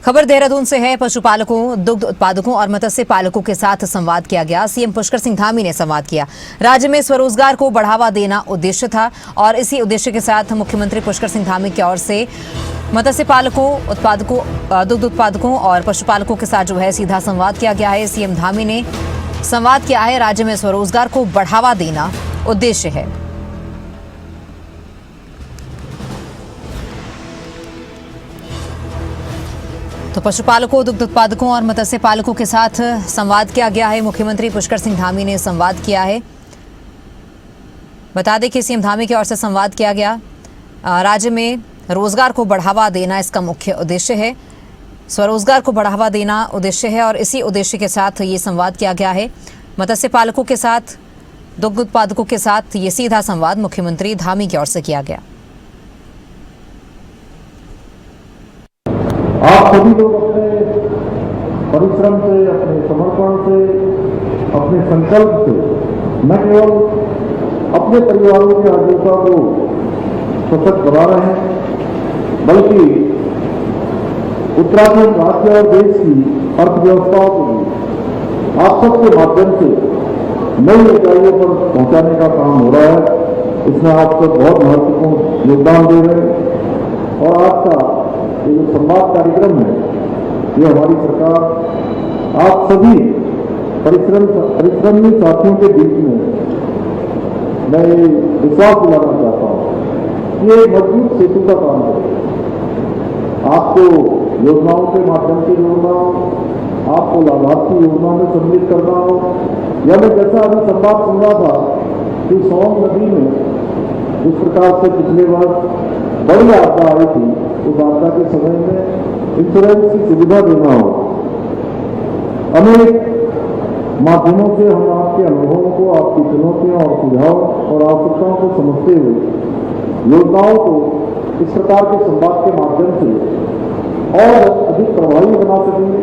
खबर देहरादून से है। पशुपालकों, दुग्ध उत्पादकों और मत्स्य पालकों के साथ संवाद किया गया। सीएम पुष्कर सिंह धामी ने संवाद किया। राज्य में स्वरोजगार को बढ़ावा देना उद्देश्य था और इसी उद्देश्य के साथ मुख्यमंत्री पुष्कर सिंह धामी की ओर से मत्स्य पालकों, उत्पादकों, दुग्ध उत्पादकों और पशुपालकों के साथ जो है सीधा संवाद किया गया है। सीएम धामी ने संवाद किया है। राज्य में स्वरोजगार को बढ़ावा देना उद्देश्य है। तो पशुपालकों, दुग्ध उत्पादकों और मत्स्य पालकों के साथ संवाद किया गया है। मुख्यमंत्री पुष्कर सिंह धामी ने संवाद किया है। बता दें कि सीएम धामी की ओर से संवाद किया गया। राज्य में रोजगार को बढ़ावा देना इसका मुख्य उद्देश्य है। स्वरोजगार को बढ़ावा देना उद्देश्य है और इसी उद्देश्य के साथ ये संवाद किया गया है। मत्स्य पालकों के साथ, दुग्ध उत्पादकों के साथ ये सीधा संवाद मुख्यमंत्री धामी की ओर से किया गया। आप सभी लोग अपने परिश्रम से, अपने समर्पण से, अपने संकल्प से न केवल अपने परिवारों की आजीविका को सशक्त बना रहे हैं, बल्कि उत्तराखंड राज्य और देश की अर्थव्यवस्थाओं को भी आप सबके माध्यम से नई ऊंचाइयों पर पहुंचाने का काम हो रहा है। इसमें आप सब बहुत महत्वपूर्ण योगदान दे रहे हैं और आज का ये जो संवाद कार्यक्रम है, ये हमारी सरकार आप सभी परिश्रमी साथियों के बीच में मैं विश्वास दिलाना चाहता हूँ। ये एक मजबूत सेतु का काम है। आपको योजनाओं के माध्यम से जोड़ना हो, आपको लाभार्थी योजना में सम्मिलित करना हो, या मैं जैसा अभी संवाद सुन रहा था कि सोन नदी में जिस प्रकार से पिछले वर्ष बड़ी आपदा आई थी, उस आपदा के समय में इंश्योरेंस की सुविधा देना हो। अनेक माध्यमों से हम आपके अनुभवों को, आपकी चुनौतियों और सुझाव और आवश्यकताओं को समझते हुए योजनाओं को इस प्रकार के संवाद के माध्यम से और अधिक प्रभावी बना सकेंगे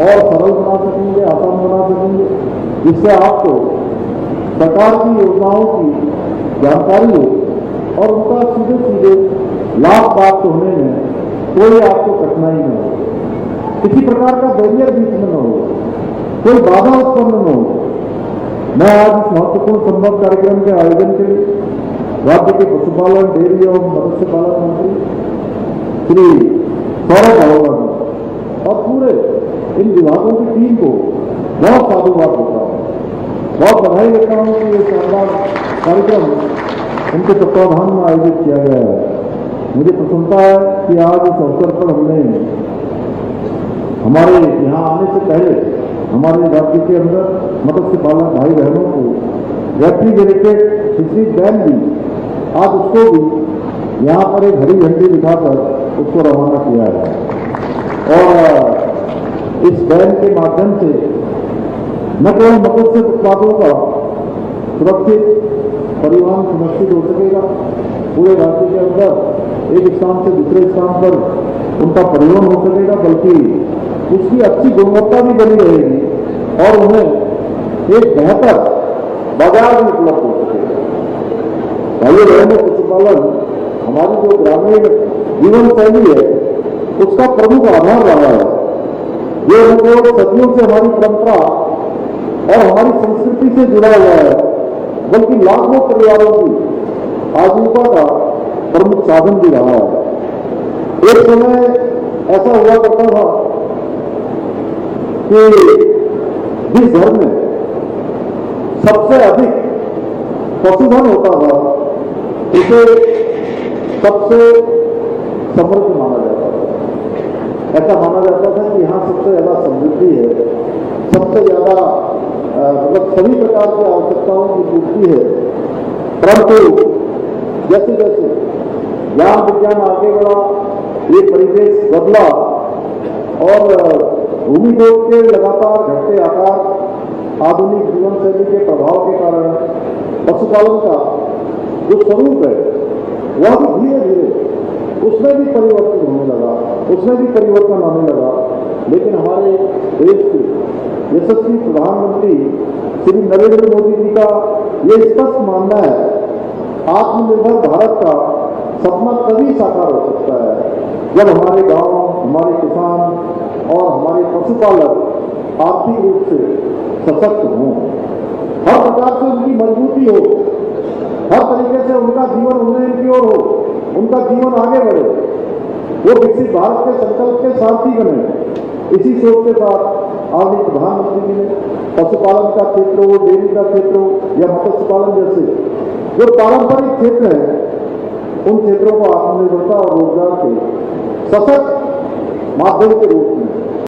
और सरल बना सकेंगे, आसान बना सकेंगे, जिससे आपको सरकार की योजनाओं की जानकारी हो और उनका सीधे सीधे लाभ प्राप्त होने में कोई आपको कठिनाई न हो, किसी प्रकार का बैरियर बीच में न हो, कोई बाधा उत्पन्न न हो। मैं आज इस महत्वपूर्ण संवाद कार्यक्रम के आयोजन के लिए राज्य के पशुपालन, डेयरी और मत्स्य पालन मंत्री श्री सौरभ अरोड़ा और पूरे इन विभागों की टीम को बहुत साधुवाद देता हूँ, बहुत बधाई देता हूँ कि ये शानदार कार्यक्रम उनके तत्वाधान में आयोजित किया गया है। मुझे प्रसन्नता है कि आज इस अवसर पर हमने हमारे यहाँ आने से पहले हमारे राज्य के अंदर मत्स्य पालक भाई बहनों को रेफ्रिजरेटेड फिशरीज बैन भी, आज उसको भी यहाँ पर एक हरी झंडी दिखाकर उसको रवाना किया है। और इस बैन के माध्यम से न केवल मत्स्य उत्पादों का सुरक्षित परिवहन सुनिश्चित हो सकेगा, पूरे राज्य के अंदर एक स्थान से दूसरे स्थान पर उनका परिवहन हो सकेगा, बल्कि उसकी अच्छी गुणवत्ता भी बनी रहेगी और उन्हें एक बेहतर बाजार भी उपलब्ध हो सकेगा। भाइयों बहनों, पशुपालन हमारी जो ग्रामीण जीवन शैली है उसका प्रमुख आधार रहा है। ये केवल सदियों से हमारी परंपरा और हमारी संस्कृति से जुड़ा हुआ है, बल्कि लाखों परिवारों की आजीविका का प्रमुख साधन भी रहा है। एक समय ऐसा हुआ करता था कि जिस घर में सबसे अधिक पशुधन होता था उसे सबसे समृद्ध माना जाता था। ऐसा माना जाता था कि यहाँ सबसे ज्यादा समृद्धि है, सबसे ज्यादा मतलब सभी प्रकार की आवश्यकताओं की पूर्ति है। परंतु जैसे जैसे ज्ञान विज्ञान आगे बढ़ा, ये परिवेश बदला और भूमि लोक के लगातार घटते आकार, आधुनिक जीवन शैली के प्रभाव के कारण पशुपालन का जो स्वरूप है वह भी धीरे धीरे उसमें भी परिवर्तन होने लगा, उसमें भी परिवर्तन आने लगा। लेकिन हमारे देश के यशस्वी प्रधानमंत्री श्री नरेंद्र मोदी जी का ये स्पष्ट मानना है, आत्मनिर्भर भारत का सपना तभी साकार हो सकता है जब हमारे गांव, हमारे किसान, और हमारे पशुपालक आर्थिक रूप से सशक्त हों, हर प्रकार से उनकी मजबूती हो, हर तरीके से उनका जीवन उन्नयन की ओर हो, उनका जीवन आगे बढ़े, वो विकसित भारत के संकल्प के सारथी बने। इसी सोच के साथ आज प्रधानमंत्री जी ने पशुपालन का क्षेत्र हो, डेयरी का क्षेत्र हो या मत्स्य पालन जैसे जो पारंपरिक क्षेत्र है, उन क्षेत्रों को आत्मनिर्भरता और रोजगार के सशक्त माध्यम के रूप में